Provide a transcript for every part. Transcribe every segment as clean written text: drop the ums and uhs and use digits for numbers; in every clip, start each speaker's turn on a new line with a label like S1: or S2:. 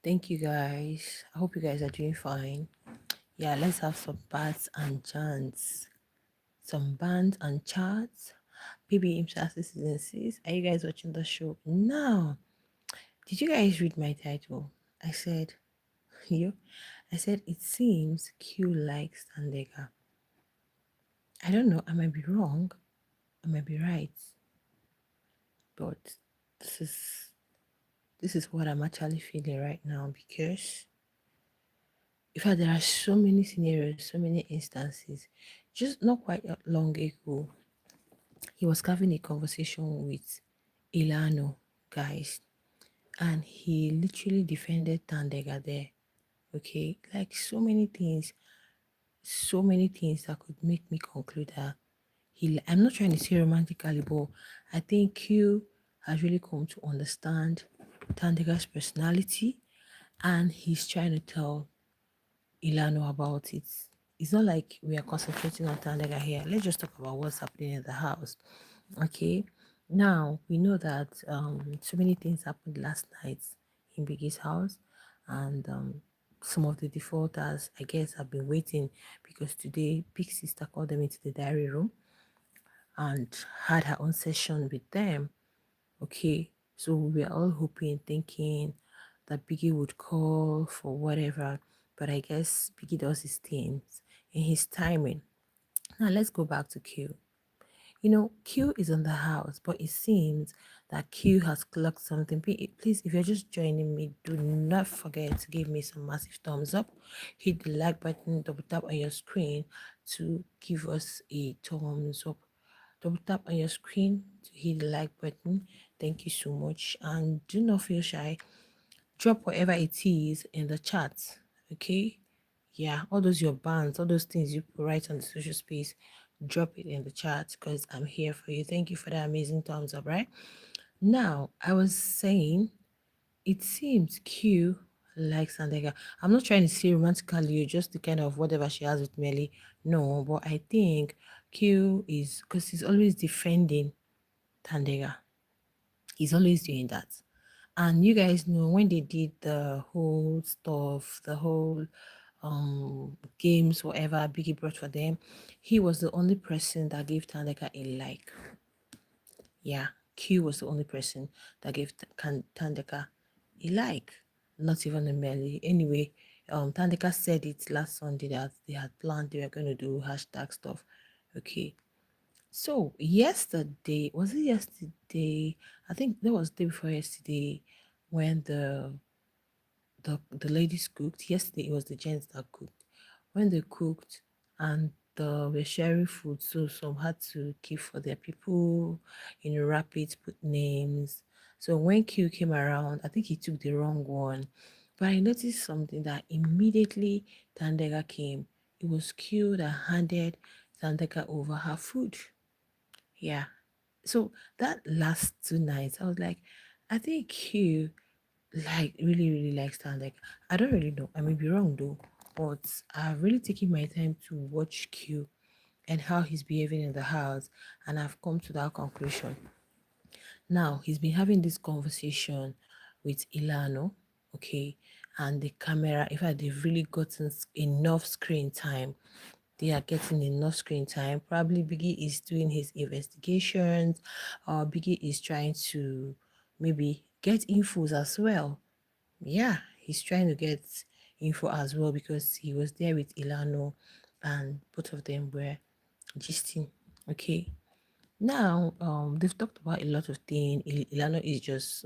S1: Thank you guys. I hope you guys are doing fine. Yeah, let's have some bats and chants. Some bands and charts. Bbmzansi season 6. Are you guys watching the show? Now, did you guys read my title? I said, you I said it seems Q likes Thandeka. I don't know, I might be wrong, I might be right, but this is this is what I'm actually feeling right now because in fact there are so many scenarios, so many instances. Just not quite long ago, he was having a conversation with Elano, guys, and he literally defended Thandeka there. Okay, like so many things that could make me conclude that I'm not trying to say romantically, but I think Q has really come to understand Thandeka's personality, and he's trying to tell Ilano about it. It's not like we are concentrating on Thandeka here. Let's just talk about what's happening in the house. Okay. Now we know that so many things happened last night in Biggie's house, and some of the defaulters, I guess, have been waiting because today Big Sister called them into the diary room and had her own session with them. Okay, so we were all hoping, thinking that Biggie would call for whatever, but I guess Biggie does his things in his timing. Now let's go back to Q. You know, Q is in the house, but it seems that Q has clocked something. Please, if you're just joining me, do not forget to give me some massive thumbs up. Hit the like button, double tap on your screen to give us a thumbs up. Double tap on your screen to hit the like button. Thank you so much. And do not feel shy. Drop whatever it is in the chat. Okay? Yeah, all those your bands, all those things you write on the social space, drop it in the chat because I'm here for you. Thank you for that amazing thumbs up, right? Now, I was saying it seems Q likes Thandeka. I'm not trying to say romantically, just the kind of whatever she has with Melly. No, but I think Q is because he's always defending Thandeka. He's always doing that. And you guys know when they did the whole stuff, the whole games, whatever Biggie brought for them, he was the only person that gave Thandeka a like. Yeah, Q was the only person that gave Thandeka a like, not even a Melly. Anyway, Thandeka said it last Sunday that they had planned they were going to do hashtag stuff. Okay, so yesterday, was it yesterday? I think that was the day before yesterday when the ladies cooked. Yesterday it was the gents that cooked. When they cooked and we're sharing food, so some had to keep for their people, wrap it, put names. So when Q came around, I think he took the wrong one. But I noticed something that immediately Thandeka came. It was Q that handed Thandeka over her food. Yeah. So that last 2 nights, I was like, I think Q really likes Thandeka. I don't really know. I may be wrong though, but I've really taken my time to watch Q and how he's behaving in the house, and I've come to that conclusion. Now he's been having this conversation with Ilano, okay, and the camera. In fact, they've really gotten enough screen time. They are getting enough screen time. Probably Biggie is doing his investigations, or Biggie is trying to maybe get infos as well. Yeah, he's trying to get info as well because he was there with Ilano and both of them were gisting. Okay. Now, they've talked about a lot of things. Ilano is just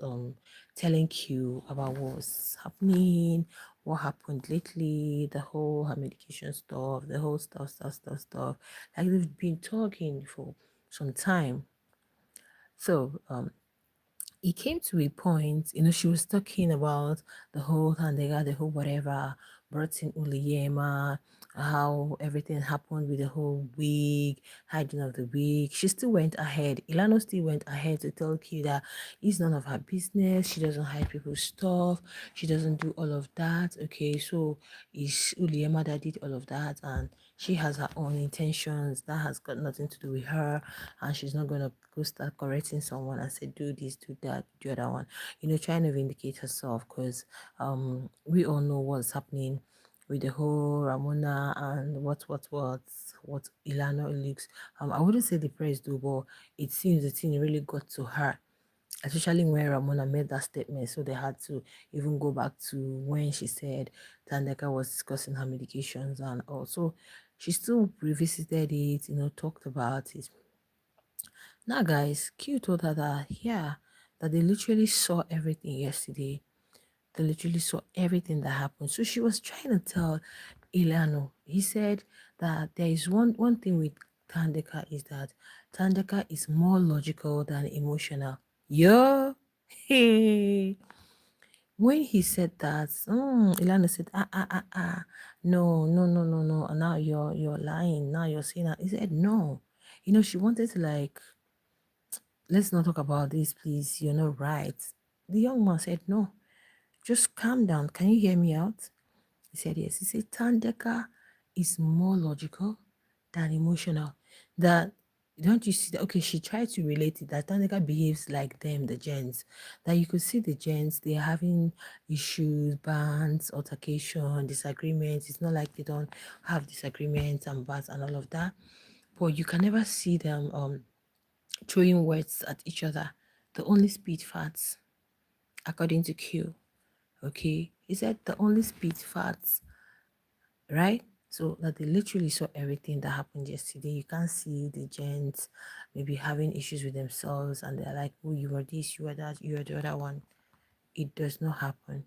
S1: telling Q about what's happening, what happened lately, the whole her medication stuff, the whole stuff. Like they've been talking for some time. So it came to a point, she was talking about the whole Thandeka, the whole whatever, brought in Uliyema, how everything happened with the whole wig, hiding of the wig. She still went ahead. Ilano still went ahead to tell Q that it's none of her business. She doesn't hide people's stuff. She doesn't do all of that. Okay, so it's Uliyema that did all of that, and she has her own intentions. That has got nothing to do with her, and she's not gonna go start correcting someone and say do this, do that, do the other one. Trying to vindicate herself because we all know what's happening with the whole Ramona and what Ilana leaks. I wouldn't say the press do, but it seems the thing really got to her, especially when Ramona made that statement. So they had to even go back to when she said Thandeka was discussing her medications, and also she still revisited it, talked about it. Now, guys, Q told her that, yeah, that they literally saw everything yesterday. They literally saw everything that happened. So she was trying to tell Elano. He said that there is one thing with Thandeka is that Thandeka is more logical than emotional. Yeah. Hey. When he said that, Elano said, no, no, no, no, no. Now you're lying. Now you're saying that. He said no. She wanted to like, let's not talk about this, please. You're not right. The young man said, no, just calm down. Can you hear me out? He said, yes. He said, Thandeka is more logical than emotional. That, don't you see that? Okay, she tried to relate it that Thandeka behaves like them, the gents. That you could see the gents, they're having issues, bans, altercation, disagreements. It's not like they don't have disagreements and bans and all of that. But you can never see them throwing words at each other. The only speed farts, according to Q. Okay, he said the only speed farts, right? So that they literally saw everything that happened yesterday. You can't see the gents maybe having issues with themselves and they're like, oh, you are this, you are that, you are the other one. It does not happen.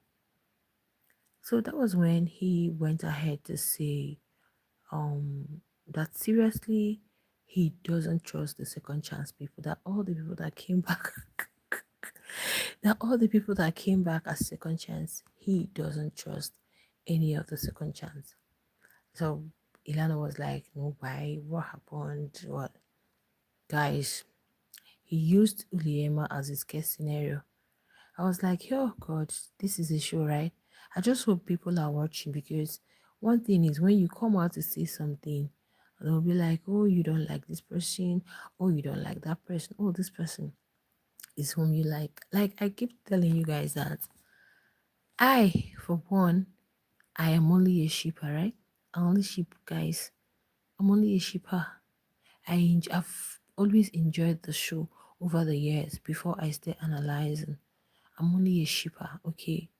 S1: So that was when he went ahead to say that seriously he doesn't trust the second chance people, that all the people that came back that all the people that came back as second chance, he doesn't trust any of the second chance. So Ilana was like, no, why? What happened? What? Guys, he used Uliema as his case scenario. I was like, oh God, this is a show, right? I just hope people are watching because one thing is when you come out to say something, they'll be like, oh, you don't like this person, oh, you don't like that person, oh, this person is whom you like. Like I keep telling you guys that for one, I am only a shipper, right? I only ship guys. I'm only a shipper. I've always enjoyed the show over the years before I start analyzing. I'm only a shipper, okay?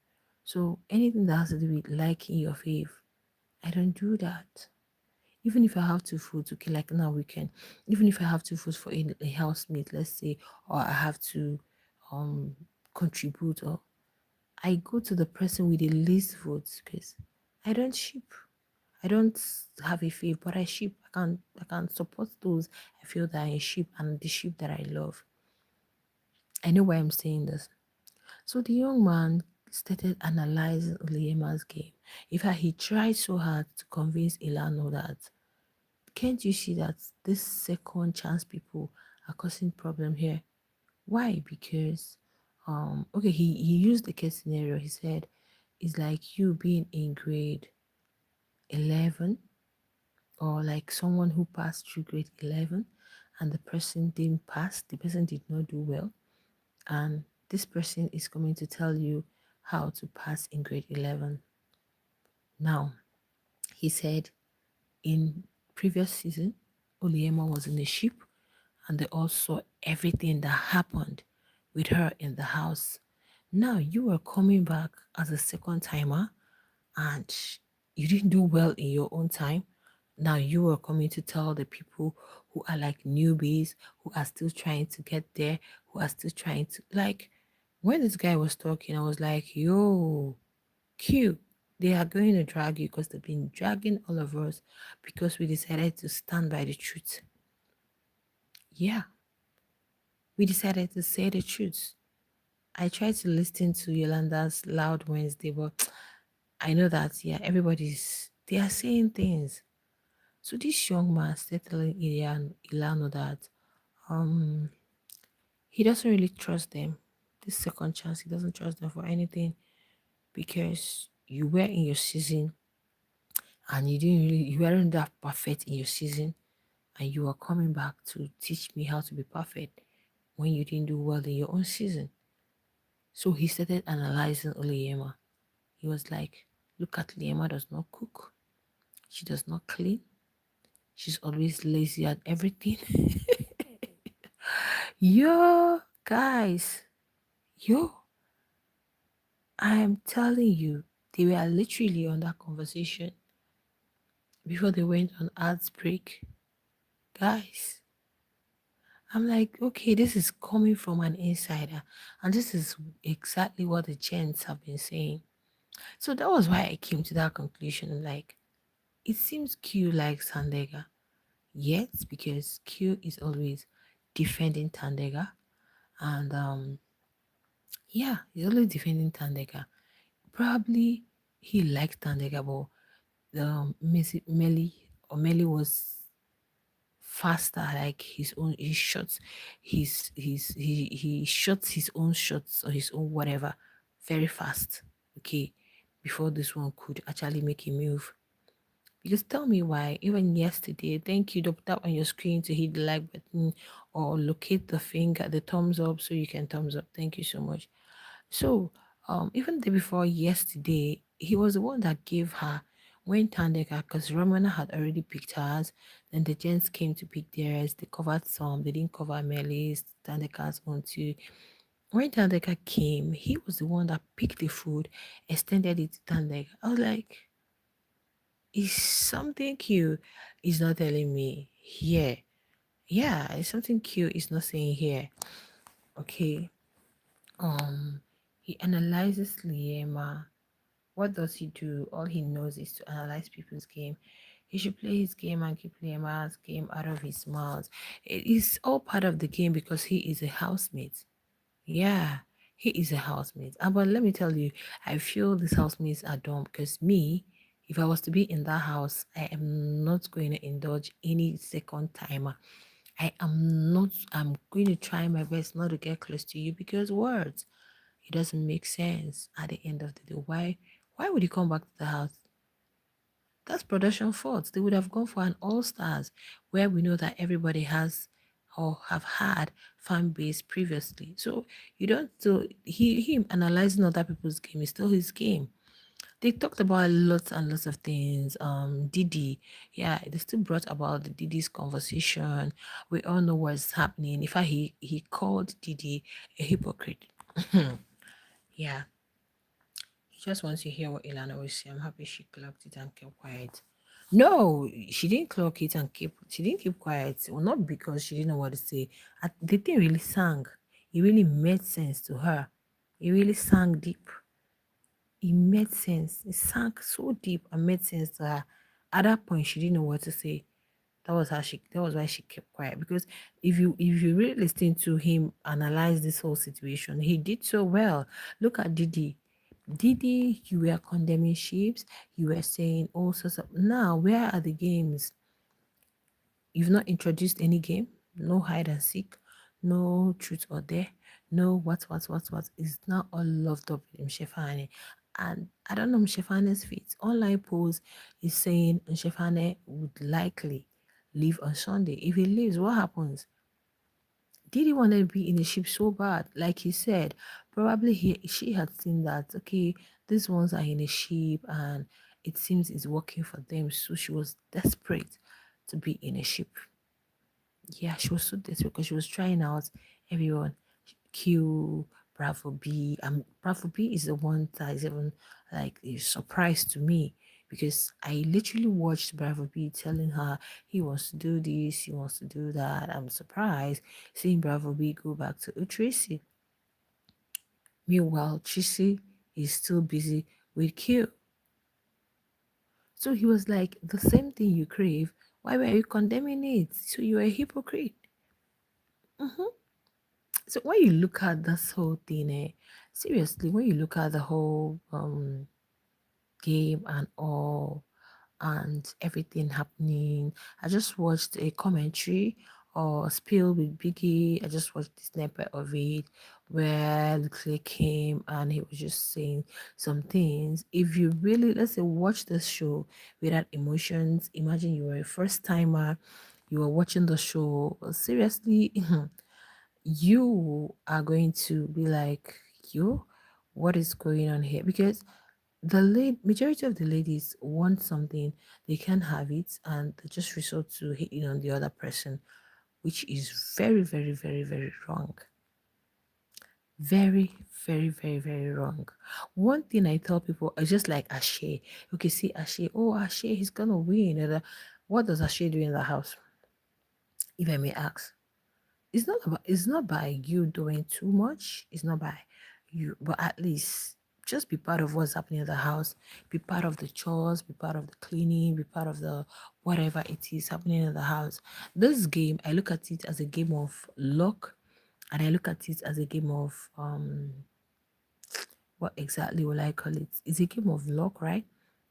S1: So anything that has to do with liking your fave, I don't do that. Even if I have to food, okay, like now weekend, even if I have to food for a housemate, let's say, or I have to um contribute, or I go to the person with the least votes because I don't ship. I don't have a fave, but I ship. I can support those I feel that I ship and the ship that I love. I know why I'm saying this. So the young man started analyzing Oliema's game. In fact, he tried so hard to convince Elano that can't you see that this second chance people are causing problem here? Why? Because okay, he used the case scenario. He said it's like you being in grade 11 or like someone who passed through grade 11 and the person didn't pass, the person did not do well, and this person is coming to tell you how to pass in grade 11. Now, he said in previous season, Oliema was in a ship and they all saw everything that happened with her in the house. Now you are coming back as a second timer and you didn't do well in your own time. Now you are coming to tell the people who are like newbies, who are still trying to get there, who are still trying to like. When this guy was talking, I was like, yo, Q, they are going to drag you because they've been dragging all of us because we decided to stand by the truth. Yeah, we decided to say the truth. I tried to listen to Yolanda's Loud Wednesday, but I know that, yeah, they are saying things. So this young man started telling Ilano that um he doesn't really trust them. This second chance, he doesn't trust them for anything because you were in your season and you weren't that perfect in your season, and you are coming back to teach me how to be perfect when you didn't do well in your own season. So he started analyzing Oliema. He was like, look at Liema does not cook. She does not clean. She's always lazy at everything. Yo, guys, yo, I'm telling you, they were literally on that conversation before they went on ads break. Guys, I'm like, okay, this is coming from an insider, and this is exactly what the gents have been saying. So that was why I came to that conclusion. I'm like, it seems Q likes Thandeka. Yes, because Q is always defending Thandeka. And yeah, he's always defending Thandeka. Probably he liked Thandeka, but Melly was faster, like his own he shots he shots his own shots or his own whatever very fast. Okay, before this one could actually make a move. Because tell me why, even yesterday, thank you, double tap on your screen to hit the like button or locate the finger, the thumbs up so you can thumbs up. Thank you so much. So, even the day before yesterday, he was the one that gave her when Thandeka, because Ramona had already picked hers, then the gents came to pick theirs. They covered some, they didn't cover Melly's, Thandeka's one too. When Thandeka came, he was the one that picked the food, extended it to Thandeka. I was like, is something cute is not telling me here. Yeah, it's something cute is not saying here. Okay. He analyzes Liema. What does he do? All he knows is to analyze people's game. He should play his game and keep Liema's game out of his mouth. It is all part of the game because he is a housemate. Yeah, he is a housemate. But let me tell you, I feel these housemates are dumb because me, if I was to be in that house, I am not going to indulge any second timer. I am not, I'm going to try my best not to get close to you because words, it doesn't make sense at the end of the day. Why would you come back to the house? That's production fault. They would have gone for an all stars where we know that everybody has or have had fan base previously. So you don't so him analyzing other people's game is still his game. They talked about lots and lots of things. Didi, yeah, they still brought about the Didi's conversation. We all know what's happening. In fact, he called Didi a hypocrite. Yeah, he just wants to hear what Ilana will say. I'm happy she clocked it and kept quiet. No, she didn't clock it and she didn't keep quiet. Well, not because she didn't know what to say. The thing really sang. It really made sense to her. It really sang deep. It made sense. It sank so deep and made sense to her. At that point, she didn't know what to say. That was why she kept quiet. Because if you really listen to him analyze this whole situation, he did so well. Look at Didi. Didi, you were condemning sheeps, you were saying all sorts of now, where are the games? You've not introduced any game, no hide and seek, no truth or dare, no what. It's not all loved up with Mshefane. And I don't know Mshefane's feet. Online polls is saying Mshefane would likely leave on Sunday. If he leaves, what happens? Did he want to be in the ship so bad? Like he said, probably she had seen that, okay, these ones are in a ship and it seems it's working for them. So she was desperate to be in a ship. Yeah, she was so desperate because she was trying out everyone. Q, Bravo B. Bravo B is the one that is even like a surprise to me because I literally watched Bravo B telling her he wants to do this, he wants to do that. I'm surprised seeing Bravo B go back to Tracy. Meanwhile, Tracy is still busy with Q. So he was like, the same thing you crave, why were you condemning it? So you're a hypocrite. Mhm. So when you look at this whole thing, seriously, when you look at the whole game and all, and everything happening. I just watched a commentary or spill with Biggie. I just watched the snippet of it where the Clay came and he was just saying some things. If you really, let's say, watch the show without emotions, imagine you were a first timer, you were watching the show. Seriously, you are going to be like, yo, what is going on here? Because majority of the ladies want something, they can't have it, and they just resort to hitting on the other person, which is very, very, very, very wrong. Very, very, very, very wrong. One thing I tell people is just like Ashe. Okay, see Ashe. Oh, Ashe, he's gonna win. What does Ashe do in the house? If I may ask. It's not by you doing too much. It's not by you, but at least just be part of what's happening in the house. Be part of the chores, be part of the cleaning, be part of the whatever it is happening in the house. This game, I look at it as a game of luck, and I look at it as a game of what exactly will I call it? It's a game of luck, right?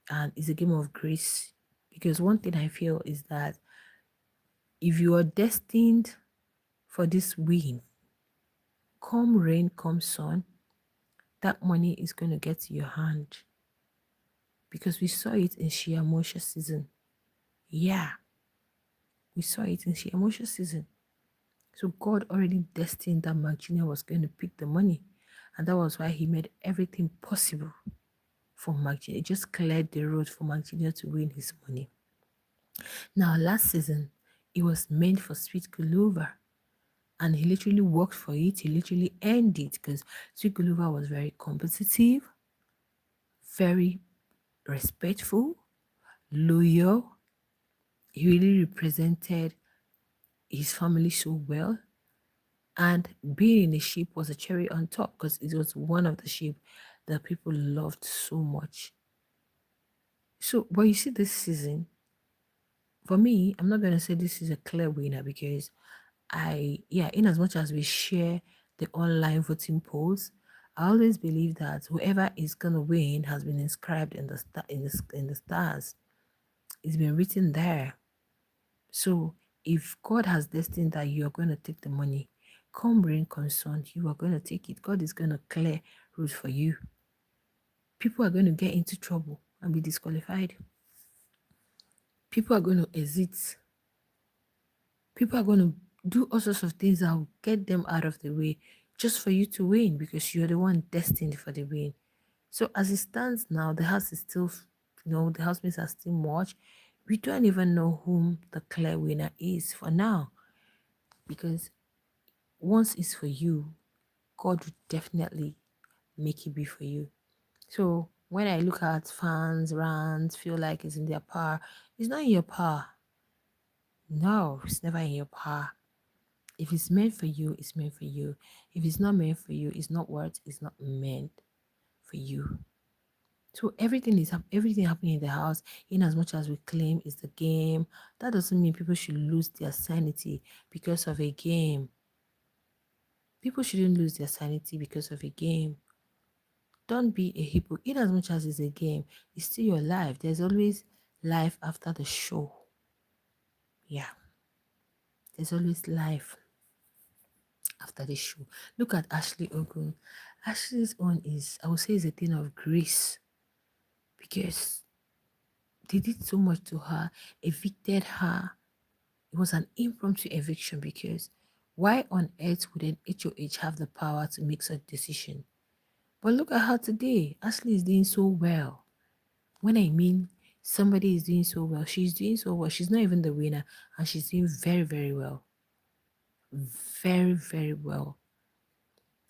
S1: And it's a game of grace. Because one thing I feel is that if you are destined for this win, come rain, come sun, that money is going to get to your hand, because we saw it in Shia Moshe season. Yeah, we saw it in Shia Moshe season. So God already destined that Mark Jr. was going to pick the money. And that was why he made everything possible for Mark Jr. It just cleared the road for Mark Jr. to win his money. Now, last season, it was meant for Sweet Guluva. And he literally worked for it. He literally earned it, because Sweet Guluva was very competitive, very respectful, loyal. He really represented his family so well. And being in the ship was a cherry on top, because it was one of the sheep that people loved so much. So, but you see, this season, for me, I'm not going to say this is a clear winner, because in as much as we share the online voting polls, I always believe that whoever is going to win has been inscribed in the stars. It's been written there. So if God has destined that you are going to take the money, come rain, come sun, you are going to take it. God is going to clear route for you. People are going to get into trouble and be disqualified. People are going to exit. People are going to do all sorts of things that will get them out of the way just for you to win, because you're the one destined for the win. So as it stands now, the house is still, the housemates are still much. We don't even know whom the clear winner is for now, because once it's for you, God will definitely make it be for you. So when I look at fans, rants, feel like it's in their power, it's not in your power. No, it's never in your power. If it's meant for you, it's meant for you. If it's not meant for you, it's not what it's not meant for you. So everything happening in the house, in as much as we claim is the game, that doesn't mean people should lose their sanity because of a game. People shouldn't lose their sanity because of a game. Don't be a hypocrite. In as much as it's a game, it's still your life. There's always life after the show. Yeah, there's always life after the show. Look at Ashley Ogun. Ashley's own is, I would say, is a thing of grace, because they did so much to her, evicted her. It was an impromptu eviction, because why on earth would an HOH have the power to make such decision? But look at her today. Ashley is doing so well. When I mean somebody is doing so well, she's doing so well. She's not even the winner, and she's doing very, very well. Very, very well.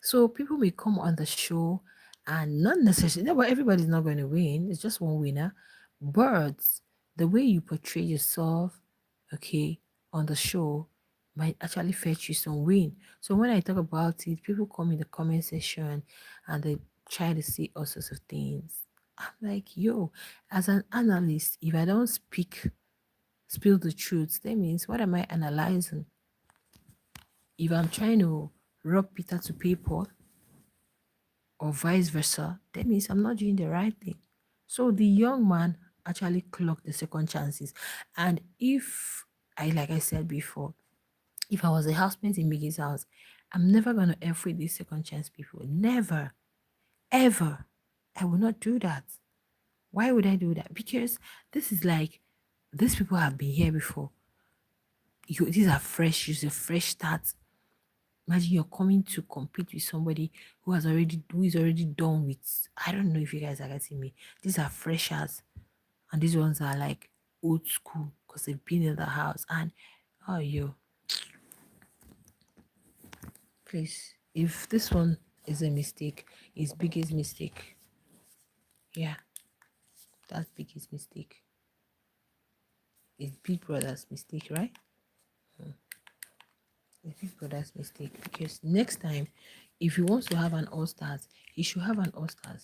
S1: So people may come on the show and not necessarily, no, but everybody's not going to win. It's just one winner. But the way you portray yourself, okay, on the show might actually fetch you some win. So when I talk about it, people come in the comment section and they try to see all sorts of things. I'm like, yo, as an analyst, if I don't spill the truth, that means what am I analyzing? If I'm trying to rob Peter to pay Paul, or vice versa, that means I'm not doing the right thing. So the young man actually clocked the second chances. And if like I said before, if I was a housemate in Biggie's house, I'm never gonna F with these second chance people. Never, ever. I will not do that. Why would I do that? Because this is like these people have been here before. These are fresh, it's a fresh start. Imagine you're coming to compete with somebody who is already done with. I don't know if you guys are getting me. These are freshers, and these ones are like old school because they've been in the house. And oh, yo, please, if this one is a mistake, it's biggest mistake. Yeah, that's biggest mistake. It's Big Brother's mistake, right? It's Big Brother's mistake because next time, if he wants to have an All Stars, he should have an All Stars.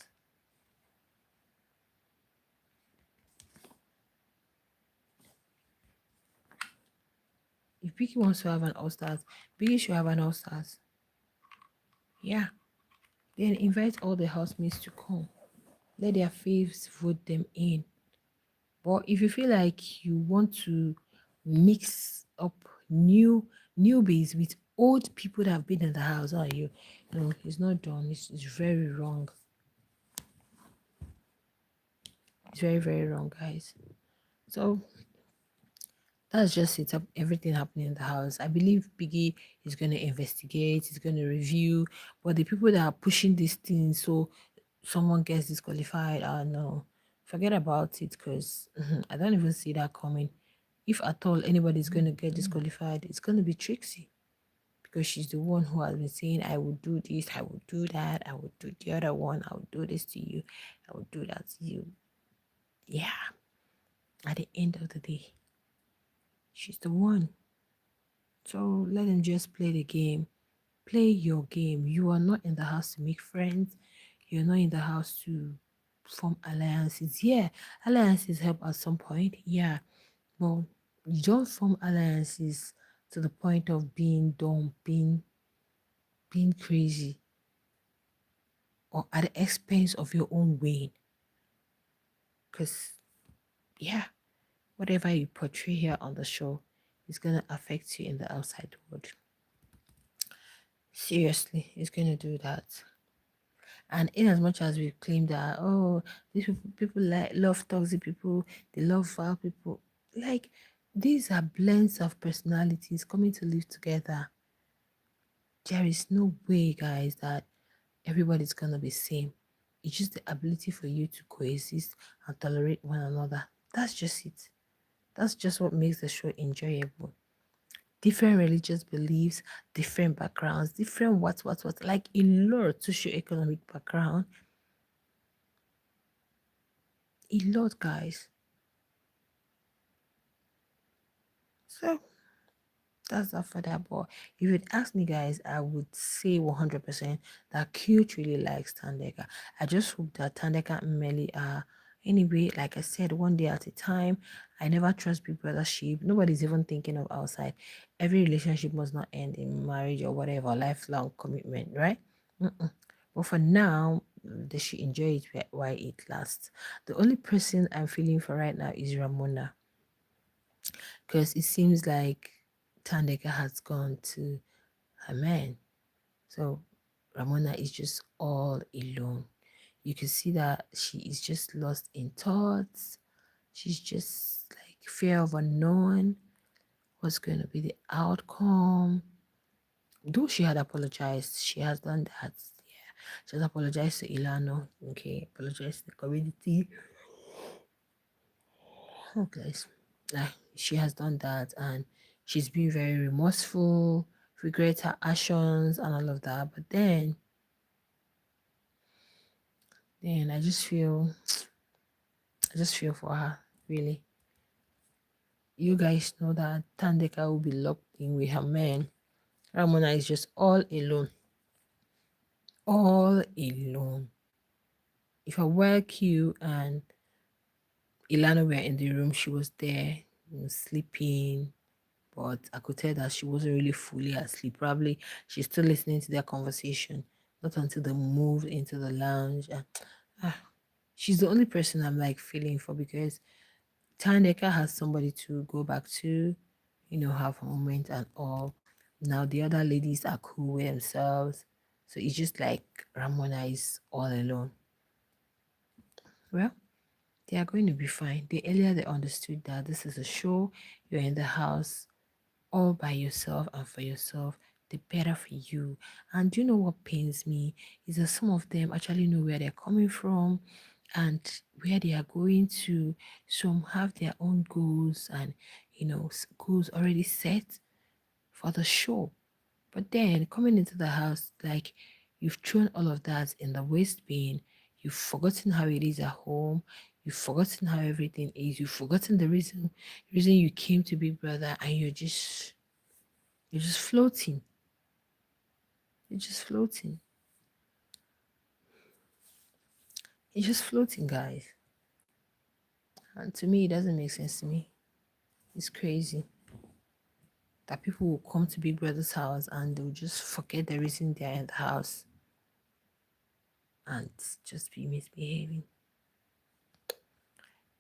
S1: If Biggie wants to have an All Stars, Biggie should have an All Stars. Yeah. Then invite all the housemates to come. Let their faves vote them in. But if you feel like you want to mix up newbies with old people that have been in the house, are you? No, it's not done. It's very wrong. It's very, very wrong, guys. So that's just it. Everything happening in the house. I believe Biggie is going to investigate. He's going to review. But the people that are pushing this thing, so someone gets disqualified, no, forget about it. Because I don't even see that coming. If at all anybody's going to get disqualified, it's going to be Trixie, because she's the one who has been saying, I will do this, I will do that, I will do the other one, I will do this to you, I will do that to you. Yeah. At the end of the day, she's the one. So let them just play the game. Play your game. You are not in the house to make friends. You're not in the house to form alliances. Yeah, alliances help at some point. Yeah, but you don't form alliances to the point of being dumb, being crazy, or at the expense of your own weight. Because yeah, whatever you portray here on the show is gonna affect you in the outside world. Seriously, it's gonna do that. And in as much as we claim that, oh, these people like love toxic people, they love foul people, like these are blends of personalities coming to live together. There is no way, guys, that everybody's gonna be same. It's just the ability for you to coexist and tolerate one another. That's just it. That's just what makes the show enjoyable. Different religious beliefs, different backgrounds, different what, like a lot socio-economic background. A lot, guys. So that's that for that. But if you'd ask me, guys, I would say 100% that Cute really likes Thandeka. I just hope that Thandeka and Melly are. Anyway, like I said, one day at a time. I never trust Big Brothership. Nobody's even thinking of outside. Every relationship must not end in marriage or whatever, lifelong commitment, right? Mm-mm. But for now, they should enjoy it while it lasts. The only person I'm feeling for right now is Ramona, because it seems like Thandeka has gone to her man. So Ramona is just all alone. You can see that she is just lost in thoughts. She's just like fear of unknown. What's going to be the outcome? Though she had apologized, she has done that. Yeah, she has apologized to Elano. Okay, apologized to the community. Oh, guys, like she has done that, and she's been very remorseful, regrets her actions and all of that. But then I just feel for her, really. You guys know that Thandeka will be locked in with her man. Ramona is just all alone. All alone. If I were Q and Ilana were in the room, she was there, sleeping. But I could tell that she wasn't really fully asleep. Probably she's still listening to their conversation. Not until they moved into the lounge. Ah, She's the only person I'm like feeling for because Thandeka has somebody to go back to, have a moment and all. Now the other ladies are cool with themselves. So it's just like Ramona is all alone. Well, they are going to be fine. The earlier they understood that this is a show, you're in the house all by yourself and for yourself, the better for you. And do you know what pains me is that some of them actually know where they're coming from and where they are going to. Some have their own goals and goals already set for the show. But then coming into the house, like you've thrown all of that in the waste bin, you've forgotten how it is at home, you've forgotten how everything is, you've forgotten the reason you came to Big Brother, and you're just floating. You're just floating. You're just floating, guys. And to me, it doesn't make sense to me. It's crazy that people will come to Big Brother's house and they'll just forget the reason they're in the house and just be misbehaving.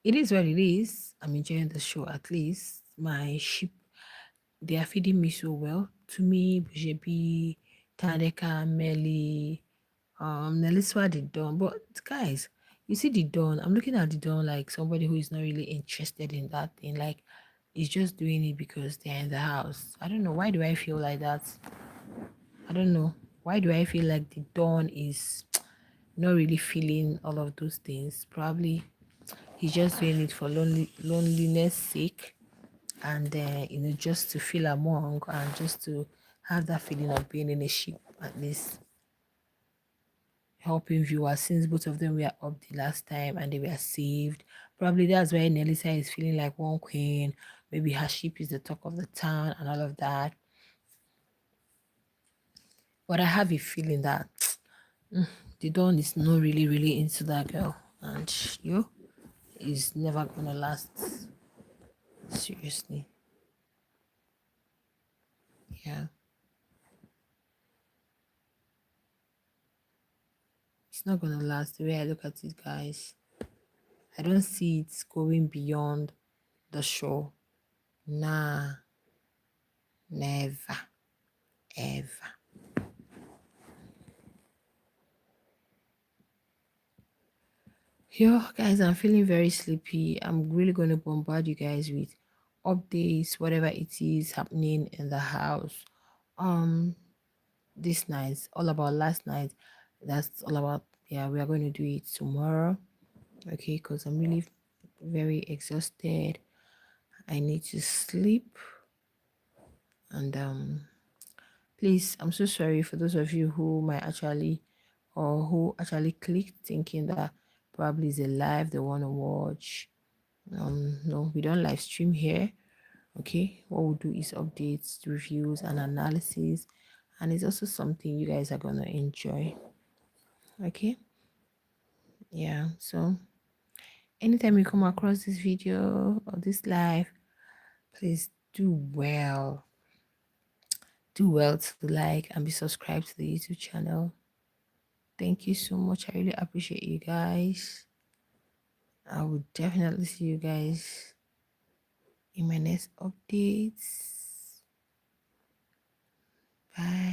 S1: It is what it is. I'm enjoying the show at least. My sheep, they are feeding me so well. To me, Bujebi, Thandeka, Melly, Neliswa the Dawn. But guys, you see the Dawn. I'm looking at the Dawn like somebody who is not really interested in that thing. Like, it's just doing it because they're in the house. I don't know. Why do I feel like that? I don't know. Why do I feel like the Dawn is not really feeling all of those things? Probably he's just doing it for loneliness sake, and just to feel among and just to have that feeling of being in a ship, at least helping viewers, since both of them were up the last time and they were saved. Probably that's why Nelisa is feeling like one queen. Maybe her ship is the talk of the town and all of that. But I have a feeling that the Dawn is not really into that girl, and is never gonna last. Seriously. Yeah. It's not gonna last the way I look at it, guys. I don't see it going beyond the show. Nah, never, ever. Yo, guys, I'm feeling very sleepy. I'm really going to bombard you guys with updates, whatever it is happening in the house. Um, this night, all about last night. That's all about. Yeah, we are going to do it tomorrow. Okay, because I'm really very exhausted. I need to sleep, and please, I'm so sorry for those of you who might actually or who actually clicked thinking that probably is a live they want to watch. No, we don't live stream here. Okay, what we'll do is updates, reviews, and analysis, and it's also something you guys are gonna enjoy. Okay, yeah. So anytime you come across this video or this live, please do well to like and be subscribed to the YouTube channel. Thank you so much. I really appreciate you guys. I will definitely see you guys in my next updates. Bye.